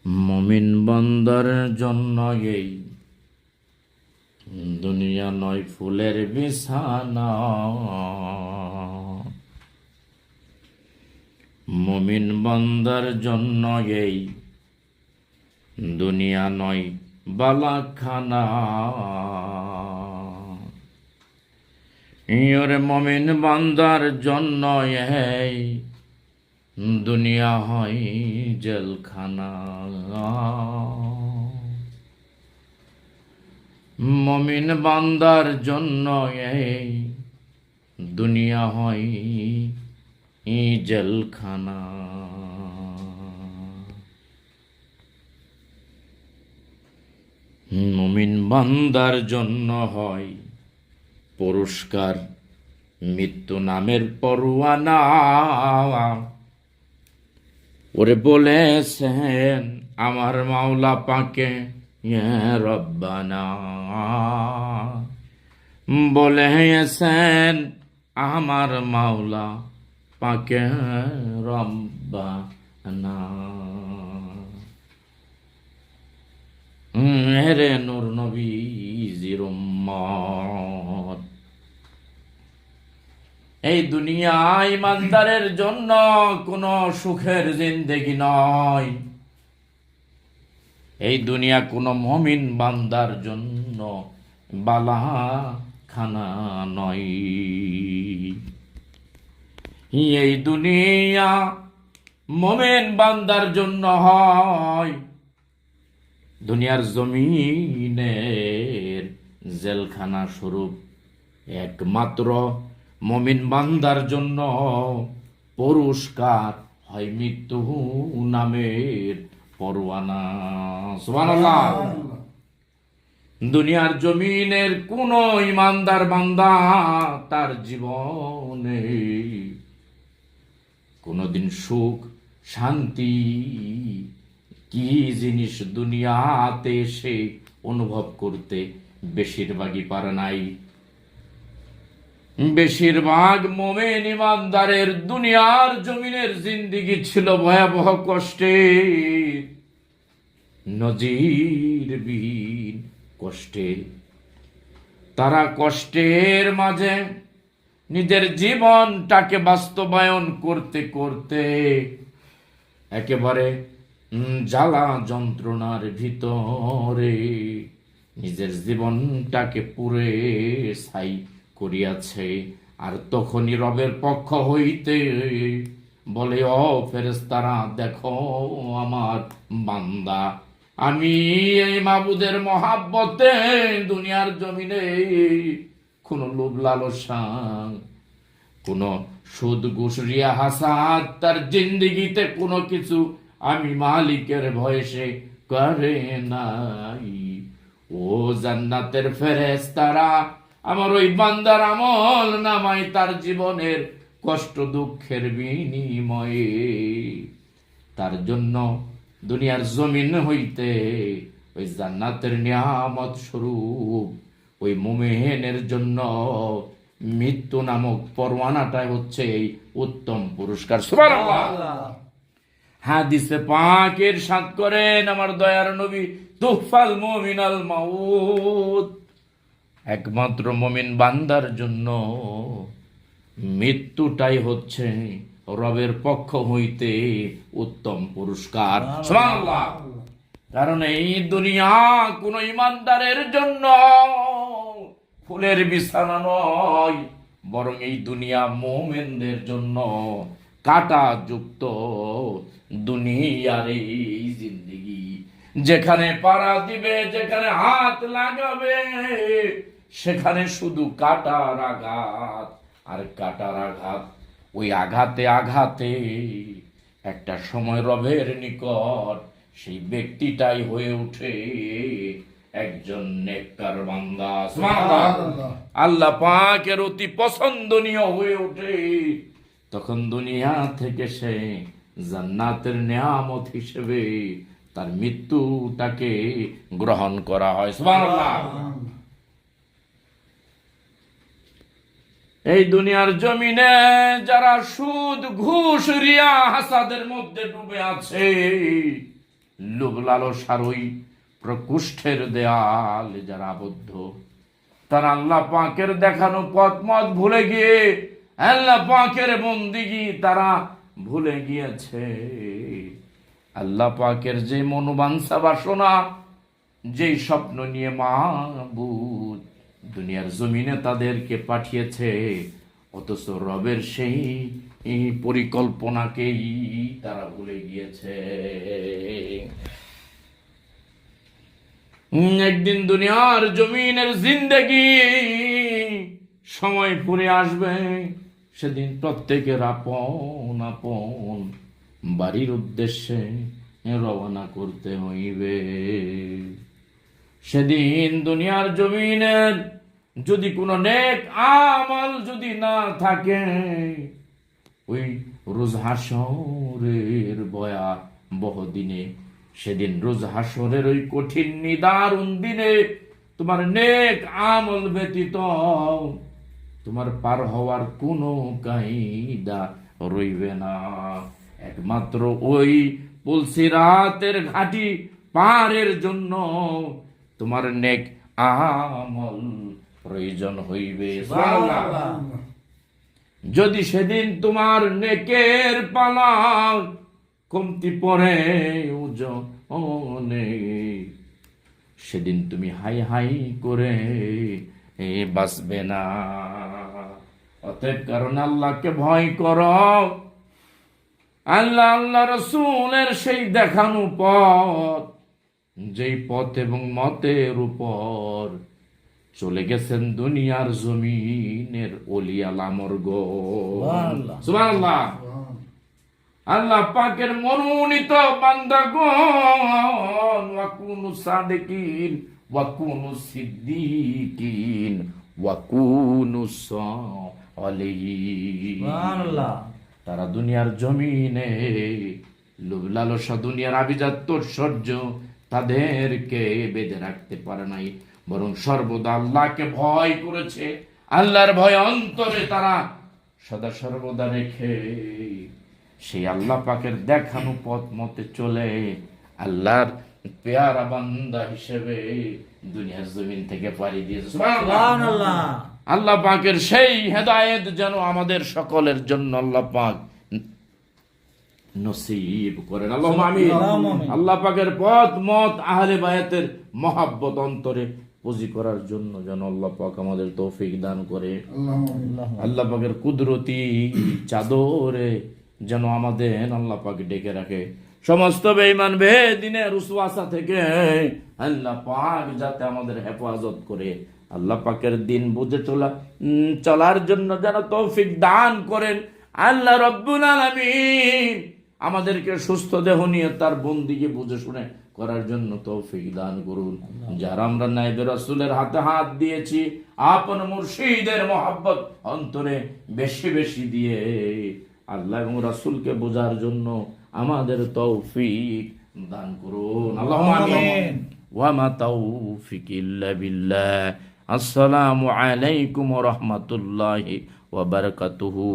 মুমিন বান্দার জন্য এই দুনিয়া নয় ফুলের বিছানা। মুমিন বান্দার জন্য এই দুনিয়া নয় বালাখানা। ইয়রে মুমিন বান্দার জন্য এই দুনিয়া হয় জেলখানা। মুমিন বান্দার জন্য এই দুনিয়া হয় জেলখানা। মুমিন বান্দার জন্য হয় পুরস্কার মৃত্যু নামের পরোয়ানা। ওরে বলেছেন আমার মাওলা পাকে ইয়া রব্বানা, বলেছেন আমার মাওলা পাকে রব্বানা। রে নূর নবীজির উম্মত, এই দুনিয়া ইমানদারের জন্য কোনো সুখের জিন্দেগি নয়। এই দুনিয়া কোনো মুমিন বান্দার জন্য বালা খানা নয়। এই দুনিয়া মুমিন বান্দার জন্য হয় দুনিয়ার জমিনের জেলখানা স্বরূপ। একমাত্র মুমিন বান্দার জন্য পুরস্কার হয় মৃত্যু নামের পরোয়ানা। সুবহানাল্লাহ। দুনিয়ার জমিনের কোন ইমানদার বান্দা তার জীবনে কোনদিন সুখ শান্তি কি জিনিস দুনিয়াতে সে অনুভব করতে বেশিরভাগই পারে নাই। বেশিরভাগ মুমিন ইমানদারের দুনিয়ার জমিনের জিন্দেগি ছিল ভয়াবহ কষ্টের, নজিরবিহীন কষ্টের। তারা কষ্টের মাঝে নিজের জীবনটাকে বাস্তবায়ন করতে করতে একেবারে জ্বালা যন্ত্রণার ভিতরে নিজের জীবনটাকে পুরে ছাই করিয়াছে। আর তখনই রবের পক্ষ হইতে বলে, ও ফেরেশতারা দেখো আমার বান্দা, আমি এই মাবুদের মহাব্বতে দুনিয়ার জমিনে কোনো লোভ লালসা, কোনো সুদ ঘুষ রিয়া হাসাদ তার জিন্দেগিতে কোনো কিছু আমি মালিকের ভয়েসে করে নাই। ও জান্নাতের ফেরেশতারা আমার ওই বান্দার আমল নামায় তার জীবনের কষ্ট দুঃখের বিনিময়ে তার জন্য দুনিয়ার জমিন হইতে ওই জান্নাতের নিয়ামত স্বরূপ ওই মুমিনের জন্য মৃত্যু নামক পরোয়ানাটাই হচ্ছে এই উত্তম পুরস্কার। সুবহানাল্লাহ। হাদিসে পাক ইরশাদ করেন আমার দয়ার নবী, তুহফাল মুমিনাল মাউত, একমাত্র মুমিন বান্দার জন্য মৃত্যুটাই হচ্ছে রবের পক্ষ হইতে উত্তম পুরস্কার। সুবহানাল্লাহ। কারণ এই দুনিয়া কোন ইমানদারের জন্য ফুলের বিছানা নয়, বরং এই দুনিয়া মুমিনদের জন্য কাটা যুক্ত দুনিয়ার এই জিন্দেগি। যেখানে পাড়া দিবে, যেখানে হাত লাগাবে, সেখানে শুধু কাটার আঘাত আর কাটার আঘাত। ওই আঘাতে আঘাতে একটা সময় রবের নিকট সেই ব্যক্তিটাই হয়ে ওঠে একজন নেককার বান্দা। সুবহানাল্লাহ। আল্লাহ পাকের অতি পছন্দনীয় হয়ে ওঠে। তখন দুনিয়া থেকে সে জান্নাতের নিয়ামত হিসেবে তার মৃত্যুটাকে গ্রহণ করা হয়। সুবহানাল্লাহ। এই দুনিয়ার জমিনে যারা সুদ ঘুষ রিয়া হাসাদের মধ্যে ডুবে আছে, লোভ লালসার ওই প্রকোষ্ঠের দেয়ালে যারা আবদ্ধ, তারা আল্লাহ পাকের দেখানো পথ মত ভুলে গিয়ে আল্লাহ পাকের বন্দিগি তারা ভুলে গিয়েছে। আল্লাহ পাকের যে মনোবাঞ্ছা বাসনা, যেই স্বপ্ন নিয়ে মাবুদ দুনিয়ার জমিনে তাদেরকে পাঠিয়েছে, অথচ রবের সেই পরিকল্পনাকেই তারা ভুলে গিয়েছে। একদিন দুনিয়ার জমিনের জিন্দেগি সময় ফুরে আসবে, সেদিন প্রত্যেকের আপন আপন বাড়ির উদ্দেশ্যে রওনা করতে হইবে। সেদিন দুনিয়ার জমিনের যদি কোনো নেক আমল যদি না থাকে, ওই রোজ হাসরের ভয়াবহ দিনে, সেদিন রোজ হাসরের ওই কঠিন নিদারুণ দিনে তোমার নেক আমল ব্যতীত তোমার পার হওয়ার কোনো কায়দা রইবে না। একমাত্র ওই পুলসিরাতের ঘাটি পারের জন্য তোমার নেক আমল প্রয়োজন হইবে। যদি সেদিন তোমার নেকের পালা কমতি পড়ে ওজনে, সেদিন তুমি হাই হাই করে বাঁচবে না। অতএব কারণ আল্লাহকে ভয় করো, আল্লাহ আল্লাহ রসুলের সেই দেখানো পথ, যেই পথ এবং মতের উপর চলে গেছেন দুনিয়ার জমিনের ওলিয়া লামরগণ। সুবহানাল্লাহ। আল্লাহ পাকের মনোনীত বান্দাগণ, ওয়াকুনু সাদিকিন ওয়াকুনু সিদ্দিকিন ওয়াকুনু সালিহিন। সুবহানাল্লাহ। তারা দুনিয়ার জমিনে লোভ লালসা, দুনিয়ার আভিজাত্য ঐশ্বর্য তাদেরকে বেঁধে রাখতে পারে নাই, বরং সর্বদা আল্লাহকে ভয় করেছে। আল্লাহর ভয় অন্তরে তারা সদা সর্বদা রেখে সেই আল্লাহ পাকের দেখানো পথ মতে চলে আল্লাহর পেয়ারা বান্দা হিসেবে দুনিয়ার জমিন থেকে পাড়ি দিয়েছে। সুবহানাল্লাহ। আল্লাহ পাকের সেই হেদায়েত যেন আমাদের সকলের জন্য আল্লাহ পাক নসিব করেন। আল্লাহুম্মা আমিন। আল্লাহ পাকের পথ মত আহলে বায়াতের মহাব্বত অন্তরে পুঁজি করার জন্য যেন আল্লাহ পাক আমাদের তৌফিক দান করে। আল্লাহ পাকের কুদরতি চাদরে যেন আমাদের আল্লাহ পাক ডেকে রাখে। সমস্ত বেঈমান বেদিনের ওয়াসওয়াসা থেকে আল্লাহ পাক যাতে আমাদের হেফাজত করে, আল্লাহ পাকের দিন বুঝে চলার জন্য যেন তৌফিক দান করেন। আল্লাহ রব্বুল আলামিন আমাদেরকে সুস্থ দেহ নিয়ে তার বন্দিকে বুঝে শুনে করার জন্য তৌফিক দান করুন। যারা আমরা নায়েবে রাসূলের হাতে হাত দিয়েছি, আপন মুর্শিদের মহব্বত অন্তরে বেশি বেশি দিয়ে আল্লাহ এবং রাসূলকে বোঝার জন্য আমাদের তৌফিক দান করুন। আল্লাহুম্মা আমিন। ওয়া মা তাওফিক ইল্লা বিল্লাহ। আসসালামু আলাইকুম ওয়া রাহমাতুল্লাহি ওয়া বারাকাতুহু।